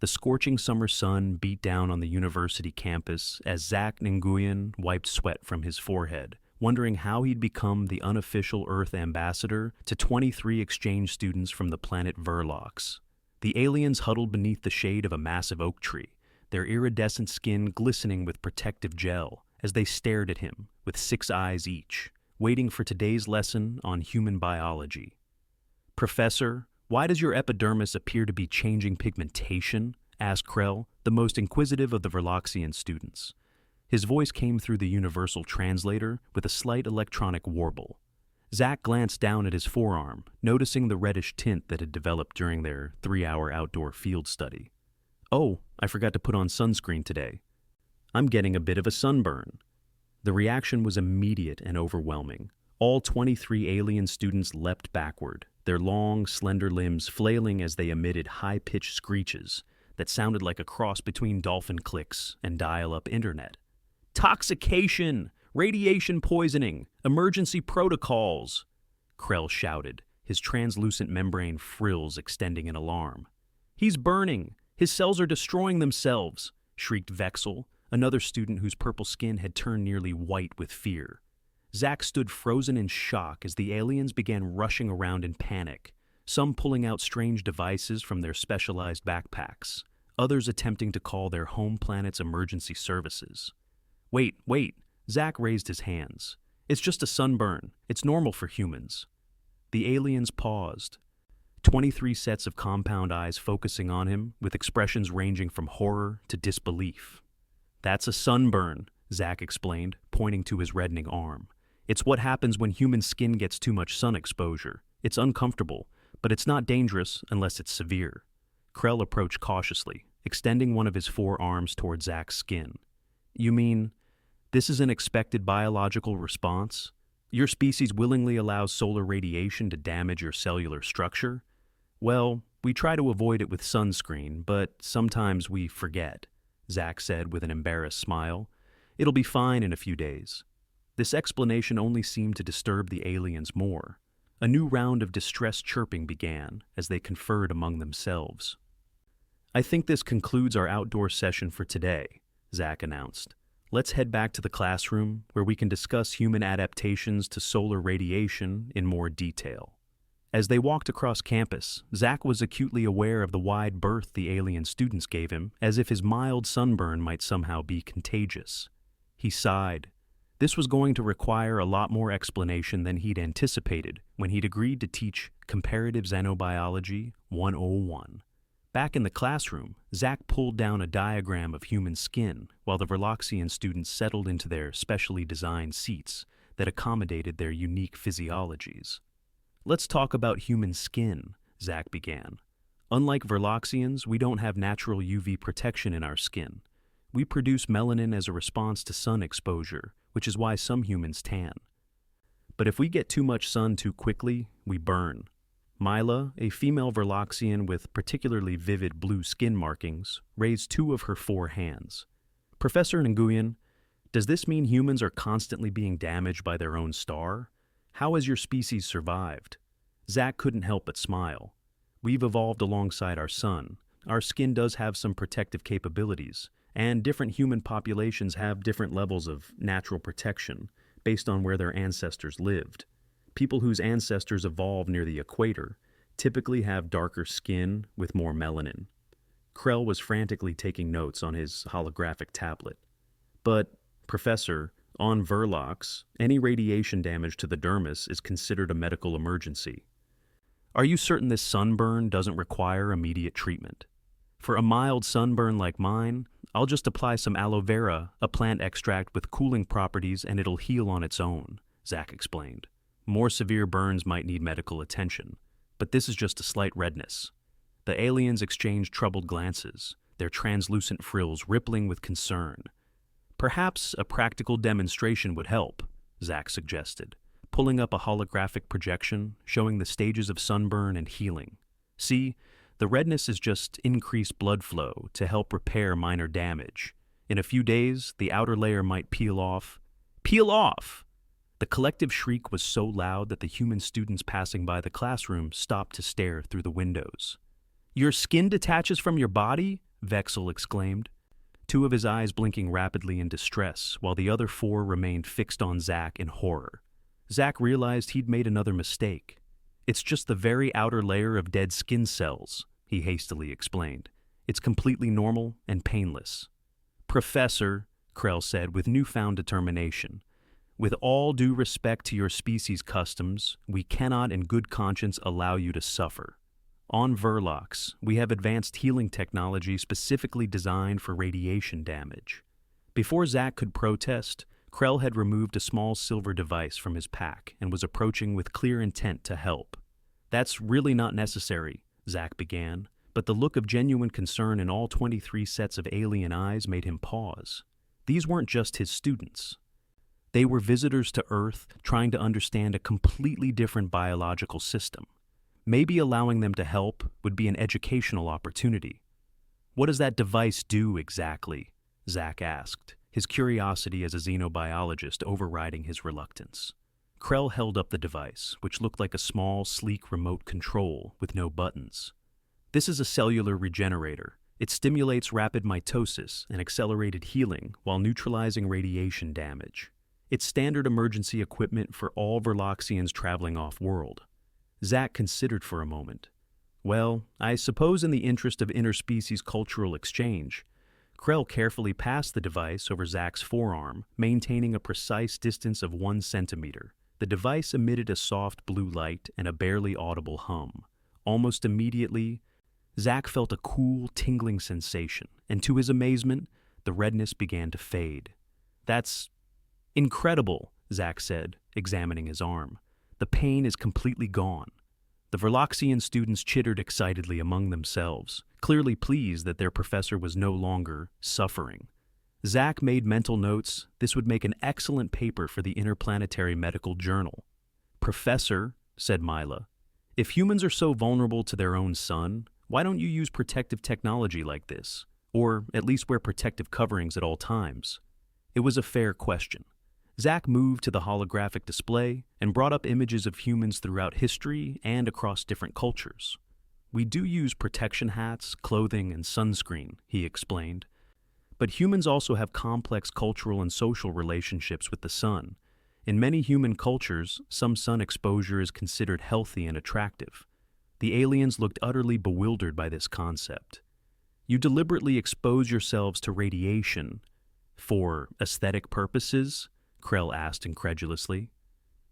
The scorching summer sun beat down on the university campus as Zach Nguyen wiped sweat from his forehead, wondering how he'd become the unofficial Earth ambassador to 23 exchange students from the planet Verlox. The aliens huddled beneath the shade of a massive oak tree, their iridescent skin glistening with protective gel as they stared at him with 6 eyes each, waiting for today's lesson on human biology. "Professor, why does your epidermis appear to be changing pigmentation?" asked Krell, the most inquisitive of the Verloxian students. His voice came through the universal translator with a slight electronic warble. Zach glanced down at his forearm, noticing the reddish tint that had developed during their 3-hour outdoor field study. "Oh, I forgot to put on sunscreen today. I'm getting a bit of a sunburn." The reaction was immediate and overwhelming. All 23 alien students leapt backward, their long, slender limbs flailing as they emitted high-pitched screeches that sounded like a cross between dolphin clicks and dial-up internet. "Toxication! Radiation poisoning! Emergency protocols!" Krell shouted, his translucent membrane frills extending in alarm. "He's burning! His cells are destroying themselves!" shrieked Vexel, another student whose purple skin had turned nearly white with fear. Zach stood frozen in shock as the aliens began rushing around in panic, some pulling out strange devices from their specialized backpacks, others attempting to call their home planet's emergency services. Wait, Zach raised his hands. "It's just a sunburn. It's normal for humans." The aliens paused, 23 sets of compound eyes focusing on him, with expressions ranging from horror to disbelief. "That's a sunburn," Zach explained, pointing to his reddening arm. "It's what happens when human skin gets too much sun exposure. It's uncomfortable, but it's not dangerous unless it's severe." Krell approached cautiously, extending one of his 4 arms toward Zach's skin. "You mean, this is an expected biological response? Your species willingly allows solar radiation to damage your cellular structure? Well, we try to avoid it with sunscreen, but sometimes we forget," Zach said with an embarrassed smile. "It'll be fine in a few days." This explanation only seemed to disturb the aliens more. A new round of distressed chirping began as they conferred among themselves. "I think this concludes our outdoor session for today," Zach announced. "Let's head back to the classroom where we can discuss human adaptations to solar radiation in more detail." As they walked across campus, Zach was acutely aware of the wide berth the alien students gave him, as if his mild sunburn might somehow be contagious. He sighed. This was going to require a lot more explanation than he'd anticipated when he'd agreed to teach Comparative Xenobiology 101. Back in the classroom, Zach pulled down a diagram of human skin while the Verloxian students settled into their specially designed seats that accommodated their unique physiologies. "Let's talk about human skin," Zach began. "Unlike Verloxians, we don't have natural UV protection in our skin. We produce melanin as a response to sun exposure, which is why some humans tan. But if we get too much sun too quickly, we burn." Mila, a female Verloxian with particularly vivid blue skin markings, raised 2 of her 4 hands. "Professor Nguyen, does this mean humans are constantly being damaged by their own star? How has your species survived?" Zach couldn't help but smile. "We've evolved alongside our sun. Our skin does have some protective capabilities, and different human populations have different levels of natural protection based on where their ancestors lived. People whose ancestors evolved near the equator typically have darker skin with more melanin." Krell was frantically taking notes on his holographic tablet. "But, Professor, on Verlox, any radiation damage to the dermis is considered a medical emergency. Are you certain this sunburn doesn't require immediate treatment? For a mild sunburn like mine, I'll just apply some aloe vera, a plant extract with cooling properties, and it'll heal on its own," Zach explained. "More severe burns might need medical attention, but this is just a slight redness." The aliens exchanged troubled glances, their translucent frills rippling with concern. "Perhaps a practical demonstration would help," Zach suggested, pulling up a holographic projection showing the stages of sunburn and healing. "See, the redness is just increased blood flow to help repair minor damage. In a few days, the outer layer might peel off." "Peel off!" The collective shriek was so loud that the human students passing by the classroom stopped to stare through the windows. "Your skin detaches from your body?" Vexel exclaimed, two of his eyes blinking rapidly in distress, while the other four remained fixed on Zack in horror. Zack realized he'd made another mistake. It's just the very outer layer of dead skin cells, he hastily explained. It's completely normal and painless. Professor, Krell said with newfound determination, with all due respect to your species' customs, we cannot in good conscience allow you to suffer. On Verlox, we have advanced healing technology specifically designed for radiation damage. Before Zack could protest, Krell had removed a small silver device from his pack and was approaching with clear intent to help. That's really not necessary, Zack began, but the look of genuine concern in all 23 sets of alien eyes made him pause. These weren't just his students. They were visitors to Earth trying to understand a completely different biological system. Maybe allowing them to help would be an educational opportunity. What does that device do exactly? Zack asked, his curiosity as a xenobiologist overriding his reluctance. Krell held up the device, which looked like a small, sleek remote control with no buttons. This is a cellular regenerator. It stimulates rapid mitosis and accelerated healing while neutralizing radiation damage. It's standard emergency equipment for all Verloxians traveling off-world. Zack considered for a moment. Well, I suppose in the interest of interspecies cultural exchange. Krell carefully passed the device over Zack's forearm, maintaining a precise distance of 1 centimeter. The device emitted a soft blue light and a barely audible hum. Almost immediately, Zack felt a cool, tingling sensation, and to his amazement, the redness began to fade. That's incredible, Zack said, examining his arm. The pain is completely gone. The Verloxian students chittered excitedly among themselves, clearly pleased that their professor was no longer suffering. Zack made mental notes. This would make an excellent paper for the Interplanetary Medical Journal. Professor, said Mila, if humans are so vulnerable to their own sun, why don't you use protective technology like this? Or at least wear protective coverings at all times? It was a fair question. Zack moved to the holographic display and brought up images of humans throughout history and across different cultures. We do use protection hats, clothing, and sunscreen, he explained. But humans also have complex cultural and social relationships with the sun. In many human cultures, some sun exposure is considered healthy and attractive. The aliens looked utterly bewildered by this concept. You deliberately expose yourselves to radiation for aesthetic purposes? Krell asked incredulously.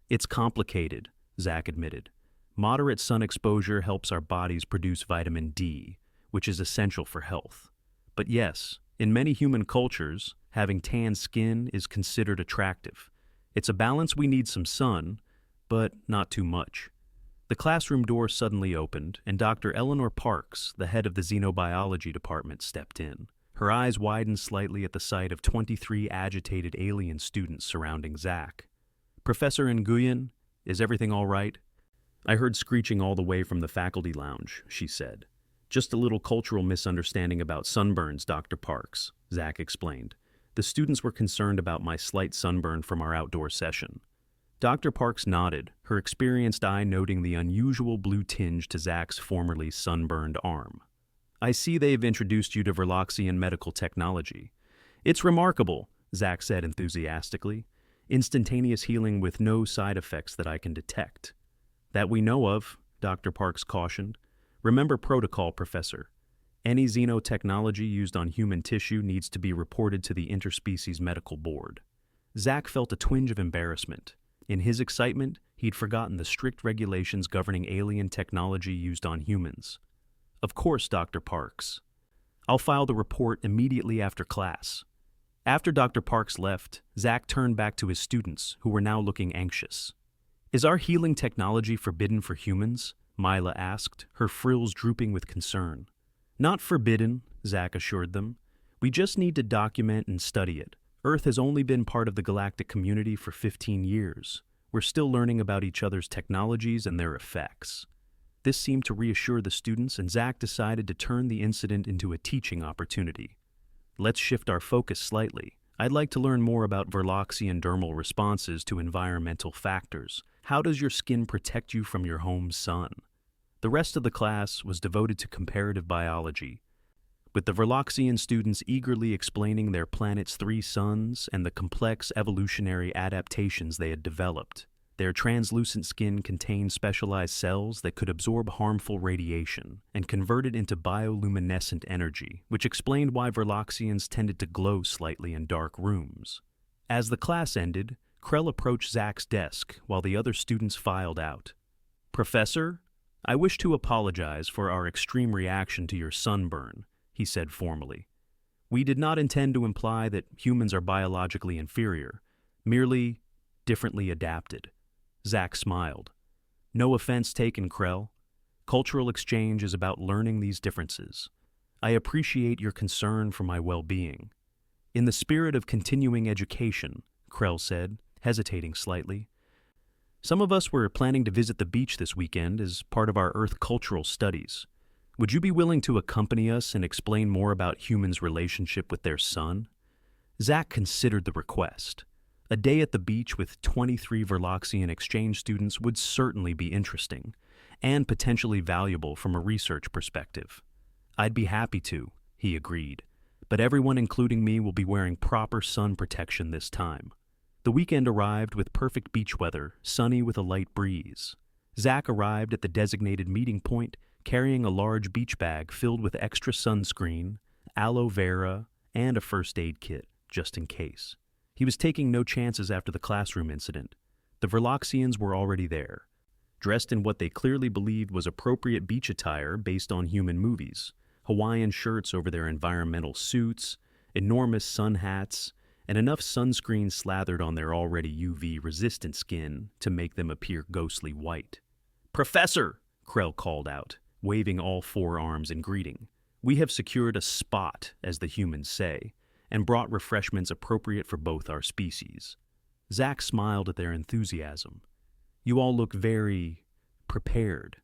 It's complicated, Zack admitted. Moderate sun exposure helps our bodies produce vitamin D, which is essential for health. But yes, in many human cultures, having tan skin is considered attractive. It's a balance. We need some sun, but not too much. The classroom door suddenly opened, and Dr. Eleanor Parks, the head of the xenobiology department, stepped in. Her eyes widened slightly at the sight of 23 agitated alien students surrounding Zack. Professor Nguyen, is everything all right? I heard screeching all the way from the faculty lounge, she said. Just a little cultural misunderstanding about sunburns, Dr. Parks, Zack explained. The students were concerned about my slight sunburn from our outdoor session. Dr. Parks nodded, her experienced eye noting the unusual blue tinge to Zack's formerly sunburned arm. I see they've introduced you to Verloxian medical technology. It's remarkable, Zack said enthusiastically. Instantaneous healing with no side effects that I can detect. That we know of, Dr. Parks cautioned. Remember protocol, Professor. Any xenotechnology used on human tissue needs to be reported to the Interspecies Medical Board. Zack felt a twinge of embarrassment. In his excitement, he'd forgotten the strict regulations governing alien technology used on humans. Of course, Dr. Parks. I'll file the report immediately after class. After Dr. Parks left, Zack turned back to his students, who were now looking anxious. Is our healing technology forbidden for humans? Mila asked, her frills drooping with concern. Not forbidden, Zack assured them. We just need to document and study it. Earth has only been part of the galactic community for 15 years. We're still learning about each other's technologies and their effects. This seemed to reassure the students, and Zack decided to turn the incident into a teaching opportunity. Let's shift our focus slightly. I'd like to learn more about Verloxian dermal responses to environmental factors. How does your skin protect you from your home sun? The rest of the class was devoted to comparative biology. with the Verloxian students eagerly explaining their planet's 3 suns and the complex evolutionary adaptations they had developed. Their translucent skin contained specialized cells that could absorb harmful radiation and convert it into bioluminescent energy, which explained why Verloxians tended to glow slightly in dark rooms. As the class ended, Krell approached Zach's desk while the other students filed out. "Professor, I wish to apologize for our extreme reaction to your sunburn," he said formally. "We did not intend to imply that humans are biologically inferior, merely differently adapted." Zach smiled. "No offense taken, Krell. Cultural exchange is about learning these differences. I appreciate your concern for my well-being." "In the spirit of continuing education," Krell said, hesitating slightly, "some of us were planning to visit the beach this weekend as part of our Earth cultural studies. Would you be willing to accompany us and explain more about humans' relationship with their sun?" Zach considered the request. A day at the beach with 23 Verloxian exchange students would certainly be interesting, and potentially valuable from a research perspective. "I'd be happy to," he agreed, "but everyone including me will be wearing proper sun protection this time." The weekend arrived with perfect beach weather, sunny with a light breeze. Zach arrived at the designated meeting point, carrying a large beach bag filled with extra sunscreen, aloe vera, and a first aid kit, just in case. He was taking no chances after the classroom incident. The Verloxians were already there, dressed in what they clearly believed was appropriate beach attire based on human movies: Hawaiian shirts over their environmental suits, enormous sun hats, and enough sunscreen slathered on their already UV-resistant skin to make them appear ghostly white. "Professor!" Krell called out, waving all 4 arms in greeting. "We have secured a spot, as the humans say, and brought refreshments appropriate for both our species." Zach smiled at their enthusiasm. "You all look very prepared."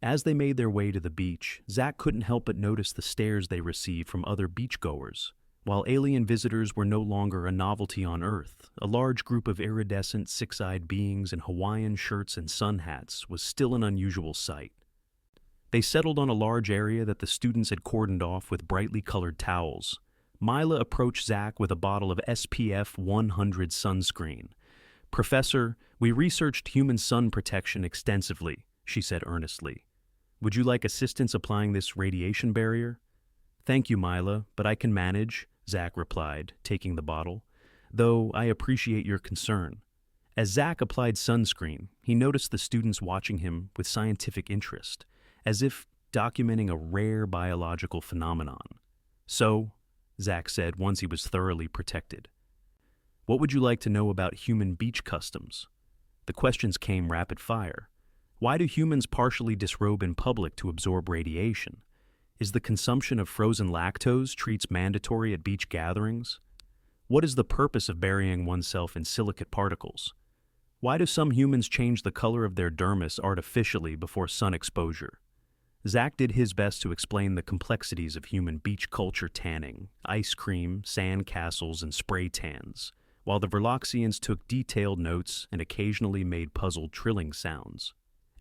As they made their way to the beach, Zach couldn't help but notice the stares they received from other beachgoers. While alien visitors were no longer a novelty on Earth, a large group of iridescent, six-eyed beings in Hawaiian shirts and sun hats was still an unusual sight. They settled on a large area that the students had cordoned off with brightly colored towels. Mila approached Zach with a bottle of SPF 100 sunscreen. "Professor, we researched human sun protection extensively," she said earnestly. "Would you like assistance applying this radiation barrier?" "Thank you, Mila, but I can manage," Zach replied, taking the bottle, "though I appreciate your concern." As Zach applied sunscreen, he noticed the students watching him with scientific interest, as if documenting a rare biological phenomenon. "So," Zach said once he was thoroughly protected, "what would you like to know about human beach customs?" The questions came rapid fire. Why do humans partially disrobe in public to absorb radiation? Is the consumption of frozen lactose treats mandatory at beach gatherings? What is the purpose of burying oneself in silicate particles? Why do some humans change the color of their dermis artificially before sun exposure? Zach did his best to explain the complexities of human beach culture: tanning, ice cream, sand castles, and spray tans, while the Verloxians took detailed notes and occasionally made puzzled trilling sounds.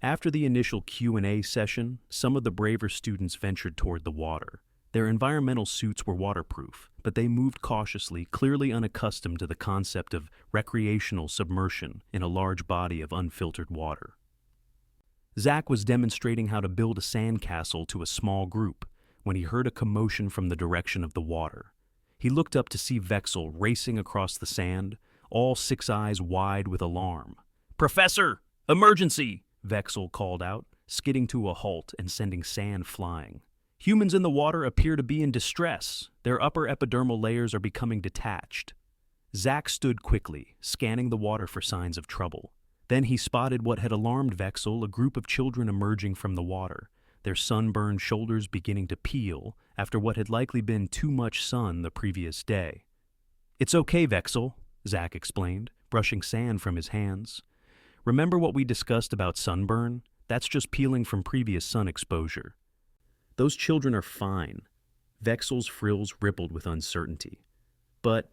After the initial Q&A session, some of the braver students ventured toward the water. Their environmental suits were waterproof, but they moved cautiously, clearly unaccustomed to the concept of recreational submersion in a large body of unfiltered water. Zach was demonstrating how to build a sandcastle to a small group when he heard a commotion from the direction of the water. He looked up to see Vexel racing across the sand, all 6 eyes wide with alarm. "Professor! Emergency!" Vexel called out, skidding to a halt and sending sand flying. "Humans in the water appear to be in distress. Their upper epidermal layers are becoming detached." Zach stood quickly, scanning the water for signs of trouble. Then he spotted what had alarmed Vexel: a group of children emerging from the water, their sunburned shoulders beginning to peel after what had likely been too much sun the previous day. "It's okay, Vexel," Zach explained, brushing sand from his hands. "Remember what we discussed about sunburn? That's just peeling from previous sun exposure. Those children are fine." Vexel's frills rippled with uncertainty. "But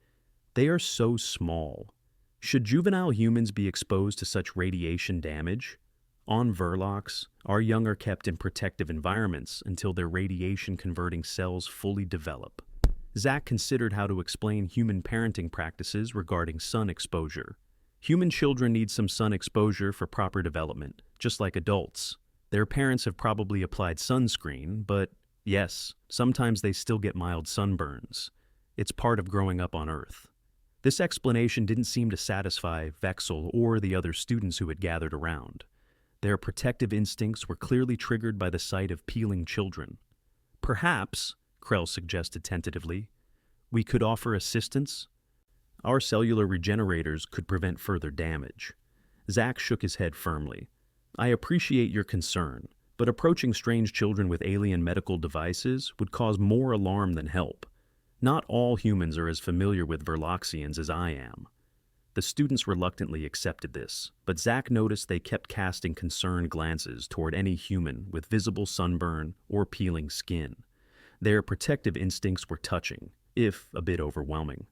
they are so small. Should juvenile humans be exposed to such radiation damage?" On Verlox, our young are kept in protective environments until their radiation-converting cells fully develop. Zach considered how to explain human parenting practices regarding sun exposure. Human children need some sun exposure for proper development, just like adults. Their parents have probably applied sunscreen, but yes, sometimes they still get mild sunburns. It's part of growing up on Earth. This explanation didn't seem to satisfy Vexel or the other students who had gathered around. Their protective instincts were clearly triggered by the sight of peeling children. Perhaps, Krell suggested tentatively, we could offer assistance? Our cellular regenerators could prevent further damage. Zach shook his head firmly. I appreciate your concern, but approaching strange children with alien medical devices would cause more alarm than help. Not all humans are as familiar with Verloxians as I am. The students reluctantly accepted this, but Zach noticed they kept casting concerned glances toward any human with visible sunburn or peeling skin. Their protective instincts were touching, if a bit overwhelming.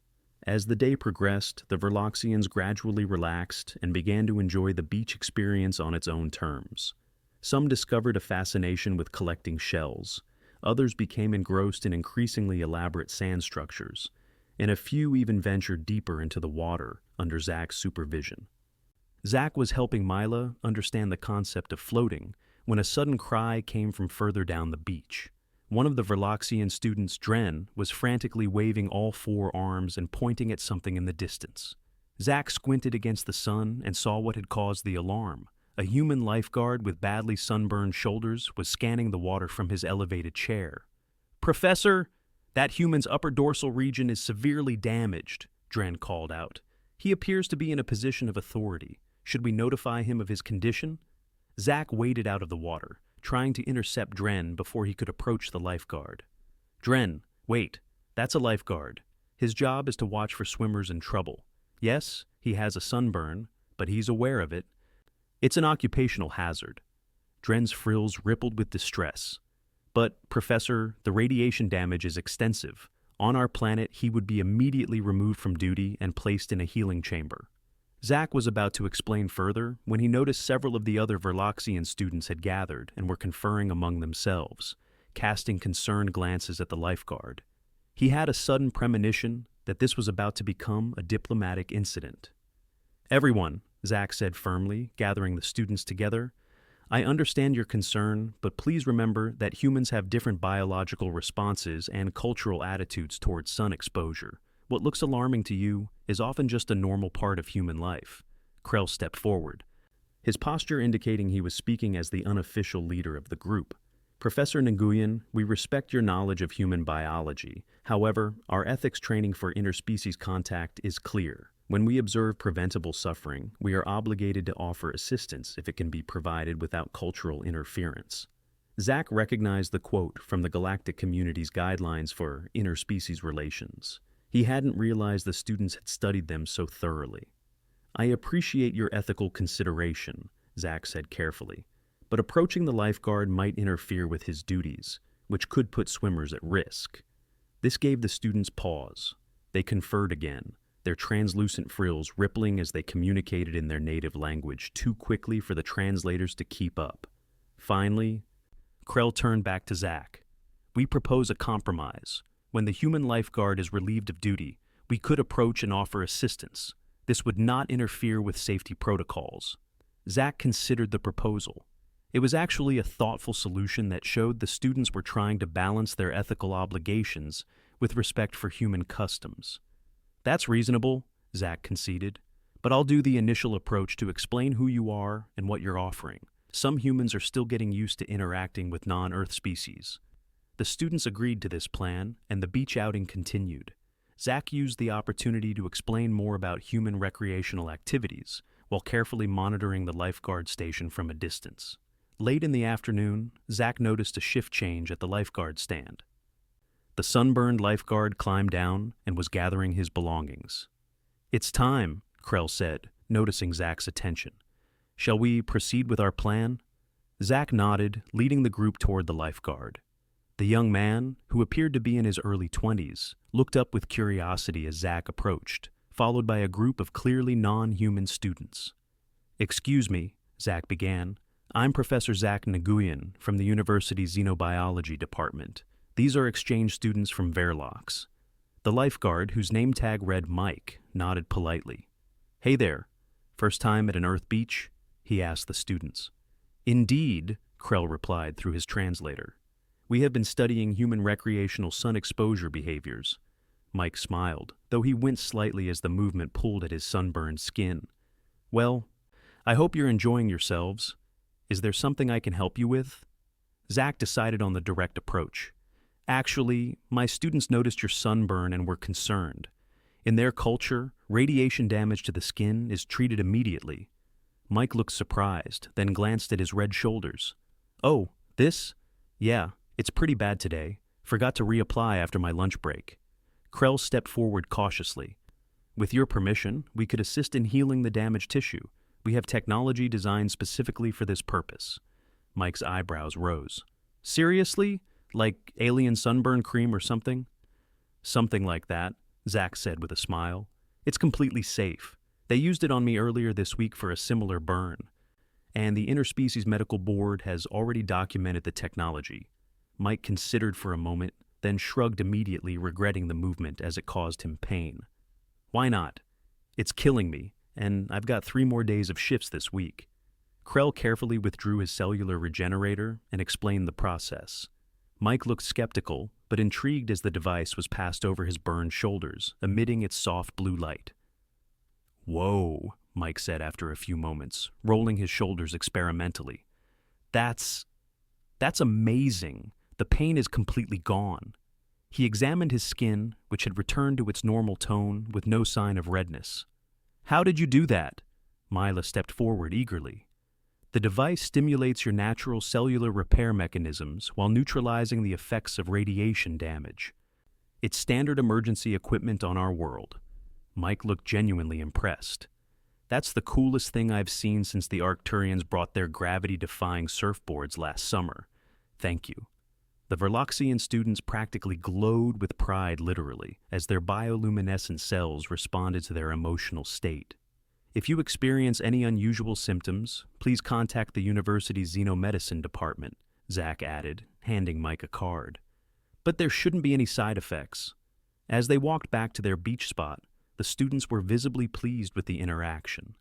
As the day progressed, the Verloxians gradually relaxed and began to enjoy the beach experience on its own terms. Some discovered a fascination with collecting shells. Others became engrossed in increasingly elaborate sand structures, and a few even ventured deeper into the water under Zach's supervision. Zach was helping Mila understand the concept of floating when a sudden cry came from further down the beach. One of the Verloxian students, Dren, was frantically waving all four arms and pointing at something in the distance. Zach squinted against the sun and saw what had caused the alarm. A human lifeguard with badly sunburned shoulders was scanning the water from his elevated chair. "Professor, that human's upper dorsal region is severely damaged," Dren called out. "He appears to be in a position of authority. Should we notify him of his condition?" Zach waded out of the water, trying to intercept Dren before he could approach the lifeguard. "Dren, wait. That's a lifeguard. His job is to watch for swimmers in trouble. Yes, he has a sunburn, but he's aware of it. It's an occupational hazard." Dren's frills rippled with distress. "But, Professor, the radiation damage is extensive. On our planet, he would be immediately removed from duty and placed in a healing chamber." Zach was about to explain further when he noticed several of the other Verloxian students had gathered and were conferring among themselves, casting concerned glances at the lifeguard. He had a sudden premonition that this was about to become a diplomatic incident. "Everyone," Zach said firmly, gathering the students together, "I understand your concern, but please remember that humans have different biological responses and cultural attitudes towards sun exposure. What looks alarming to you is often just a normal part of human life." Krell stepped forward, his posture indicating he was speaking as the unofficial leader of the group. "Professor Nguyen, we respect your knowledge of human biology. However, our ethics training for interspecies contact is clear. When we observe preventable suffering, we are obligated to offer assistance if it can be provided without cultural interference." Zach recognized the quote from the galactic community's guidelines for interspecies relations. He hadn't realized the students had studied them so thoroughly. "I appreciate your ethical consideration," Zach said carefully, "but approaching the lifeguard might interfere with his duties, which could put swimmers at risk." This gave the students pause. They conferred again, their translucent frills rippling as they communicated in their native language too quickly for the translators to keep up. Finally, Krell turned back to Zach. "We propose a compromise. When the human lifeguard is relieved of duty, we could approach and offer assistance. This would not interfere with safety protocols." Zach considered the proposal. It was actually a thoughtful solution that showed the students were trying to balance their ethical obligations with respect for human customs. "That's reasonable," Zach conceded, "but I'll do the initial approach to explain who you are and what you're offering. Some humans are still getting used to interacting with non-Earth species." The students agreed to this plan, and the beach outing continued. Zach used the opportunity to explain more about human recreational activities, while carefully monitoring the lifeguard station from a distance. Late in the afternoon, Zach noticed a shift change at the lifeguard stand. The sunburned lifeguard climbed down and was gathering his belongings. "It's time," Krell said, noticing Zach's attention. "Shall we proceed with our plan?" Zach nodded, leading the group toward the lifeguard. The young man, who appeared to be in his early 20s, looked up with curiosity as Zach approached, followed by a group of clearly non-human students. "Excuse me," Zach began. I'm Professor Zach Nguyen from the university's Xenobiology department. These are exchange students from Verlox. The lifeguard, whose name tag read Mike, nodded politely. Hey there, first time at an Earth beach? He asked the students. Indeed, Krell replied through his translator. We have been studying human recreational sun exposure behaviors. Mike smiled, though he winced slightly as the movement pulled at his sunburned skin. Well, I hope you're enjoying yourselves. Is there something I can help you with? Zach decided on the direct approach. Actually, my students noticed your sunburn and were concerned. In their culture, radiation damage to the skin is treated immediately. Mike looked surprised, then glanced at his red shoulders. Oh, this? Yeah, it's pretty bad today. Forgot to reapply after my lunch break. Krell stepped forward cautiously. With your permission, we could assist in healing the damaged tissue. We have technology designed specifically for this purpose. Mike's eyebrows rose. Seriously? Like alien sunburn cream or something? Something like that, Zach said with a smile. It's completely safe. They used it on me earlier this week for a similar burn. And the Interspecies Medical Board has already documented the technology. Mike considered for a moment, then shrugged immediately, regretting the movement as it caused him pain. Why not? It's killing me, and I've got 3 more days of shifts this week. Krell carefully withdrew his cellular regenerator and explained the process. Mike looked skeptical, but intrigued as the device was passed over his burned shoulders, emitting its soft blue light. Whoa, Mike said after a few moments, rolling his shoulders experimentally. That's amazing. The pain is completely gone. He examined his skin, which had returned to its normal tone with no sign of redness. How did you do that? Mila stepped forward eagerly. The device stimulates your natural cellular repair mechanisms while neutralizing the effects of radiation damage. It's standard emergency equipment on our world. Mike looked genuinely impressed. That's the coolest thing I've seen since the Arcturians brought their gravity-defying surfboards last summer. Thank you. The Verloxian students practically glowed with pride literally, as their bioluminescent cells responded to their emotional state. If you experience any unusual symptoms, please contact the university's xenomedicine department, Zach added, handing Mike a card. But there shouldn't be any side effects. As they walked back to their beach spot, the students were visibly pleased with the interaction.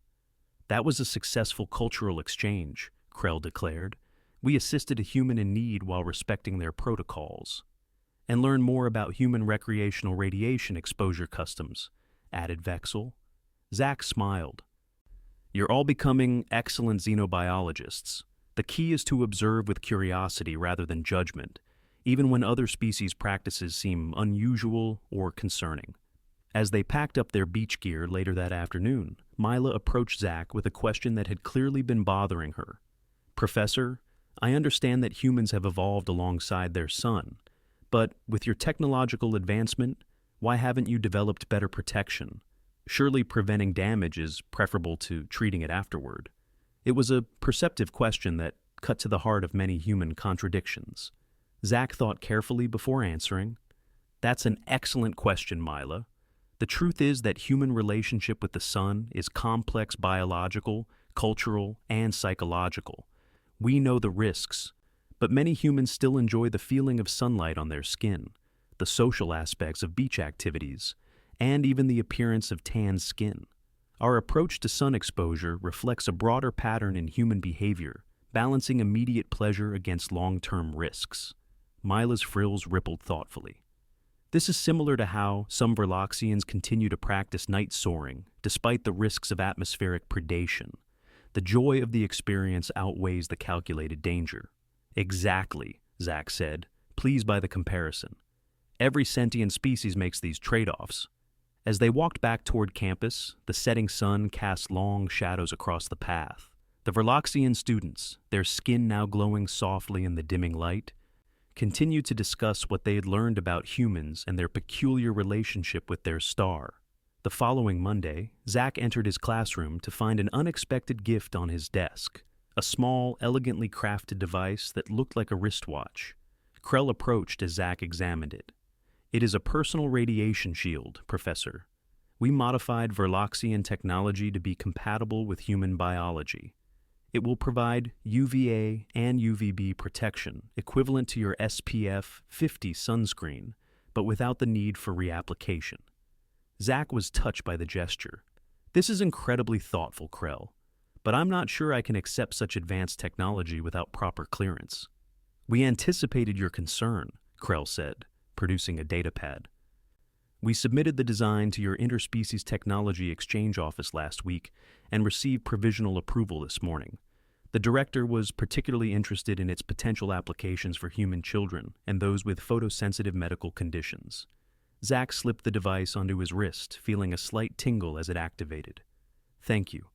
That was a successful cultural exchange, Krell declared. We assisted a human in need while respecting their protocols. And learned more about human recreational radiation exposure customs, added Vexel. Zach smiled. You're all becoming excellent xenobiologists. The key is to observe with curiosity rather than judgment, even when other species' practices seem unusual or concerning. As they packed up their beach gear later that afternoon, Mila approached Zach with a question that had clearly been bothering her. Professor, I understand that humans have evolved alongside their sun, but with your technological advancement, why haven't you developed better protection? Surely preventing damage is preferable to treating it afterward. It was a perceptive question that cut to the heart of many human contradictions. Zach thought carefully before answering. That's an excellent question, Mila. The truth is that human relationship with the sun is complex biological, cultural, and psychological. We know the risks, but many humans still enjoy the feeling of sunlight on their skin, the social aspects of beach activities, and even the appearance of tanned skin. Our approach to sun exposure reflects a broader pattern in human behavior, balancing immediate pleasure against long-term risks. Mila's frills rippled thoughtfully. This is similar to how some Verloxians continue to practice night soaring, despite the risks of atmospheric predation. The joy of the experience outweighs the calculated danger. Exactly, Zach said, pleased by the comparison. Every sentient species makes these trade-offs. As they walked back toward campus, the setting sun cast long shadows across the path. The Verloxian students, their skin now glowing softly in the dimming light, continued to discuss what they had learned about humans and their peculiar relationship with their star. The following Monday, Zach entered his classroom to find an unexpected gift on his desk, a small, elegantly crafted device that looked like a wristwatch. Krell approached as Zach examined it. It is a personal radiation shield, Professor. We modified Verloxian technology to be compatible with human biology. It will provide UVA and UVB protection, equivalent to your SPF 50 sunscreen, but without the need for reapplication. Zach was touched by the gesture. This is incredibly thoughtful, Krell, but I'm not sure I can accept such advanced technology without proper clearance. We anticipated your concern, Krell said, producing a datapad. We submitted the design to your Interspecies Technology Exchange Office last week and received provisional approval this morning. The director was particularly interested in its potential applications for human children and those with photosensitive medical conditions. Zach slipped the device onto his wrist, feeling a slight tingle as it activated. Thank you.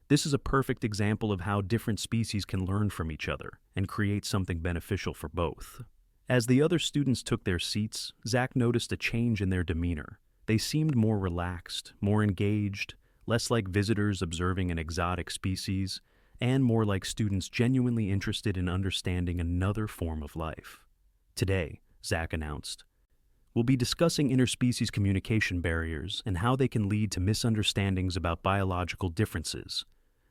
This is a perfect example of how different species can learn from each other and create something beneficial for both. As the other students took their seats, Zach noticed a change in their demeanor. They seemed more relaxed, more engaged, less like visitors observing an exotic species, and more like students genuinely interested in understanding another form of life. Today, Zach announced, we'll be discussing interspecies communication barriers and how they can lead to misunderstandings about biological differences.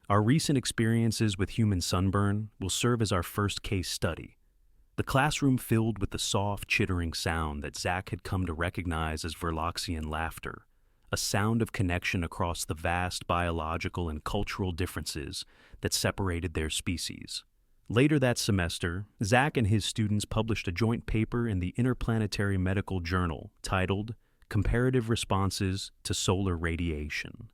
Our recent experiences with human Sunburn will serve as our first case study. The classroom filled with the soft, chittering sound that Zach had come to recognize as Verloxian laughter, a sound of connection across the vast biological and cultural differences that separated their species. Later that semester, Zach and his students published a joint paper in the Interplanetary Medical Journal titled Comparative Responses to Solar Radiation,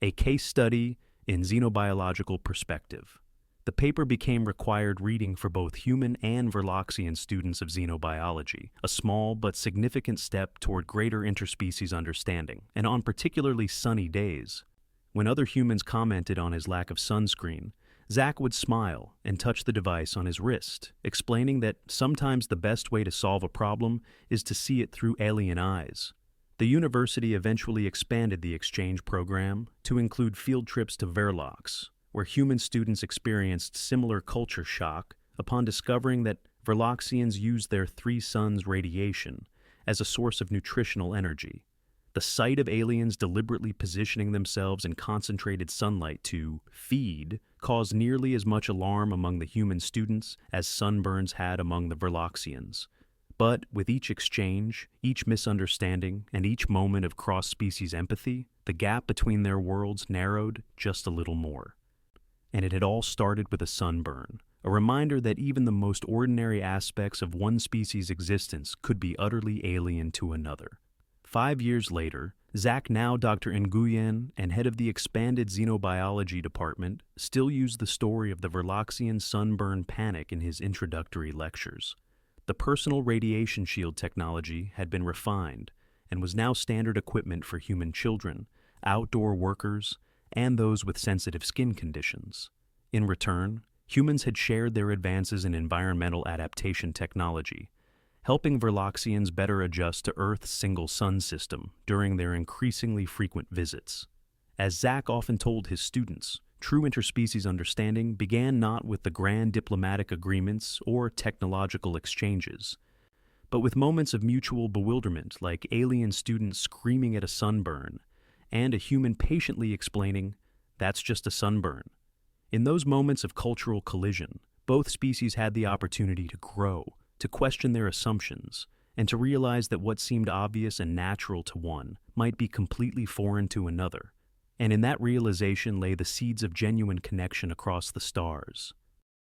a case study in xenobiological perspective. The paper became required reading for both human and Verloxian students of xenobiology, a small but significant step toward greater interspecies understanding, and on particularly sunny days. When other humans commented on his lack of sunscreen, Zach would smile and touch the device on his wrist, explaining that sometimes the best way to solve a problem is to see it through alien eyes. The university eventually expanded the exchange program to include field trips to Verlox, where human students experienced similar culture shock upon discovering that Verloxians use their three suns' radiation as a source of nutritional energy. The sight of aliens deliberately positioning themselves in concentrated sunlight to feed caused nearly as much alarm among the human students as sunburns had among the Verloxians. But with each exchange, each misunderstanding, and each moment of cross-species empathy, the gap between their worlds narrowed just a little more. And it had all started with a sunburn, a reminder that even the most ordinary aspects of one species' existence could be utterly alien to another. 5 years later, Zach, now Dr. Nguyen and head of the expanded xenobiology department, still used the story of the Verloxian sunburn panic in his introductory lectures. The personal radiation shield technology had been refined and was now standard equipment for human children, outdoor workers, and those with sensitive skin conditions. In return, humans had shared their advances in environmental adaptation technology, helping Verloxians better adjust to Earth's single sun system during their increasingly frequent visits. As Zach often told his students, true interspecies understanding began not with the grand diplomatic agreements or technological exchanges, but with moments of mutual bewilderment like alien students screaming at a sunburn and a human patiently explaining, "That's just a sunburn." In those moments of cultural collision, both species had the opportunity to grow, to question their assumptions, and to realize that what seemed obvious and natural to one might be completely foreign to another. And in that realization lay the seeds of genuine connection across the stars.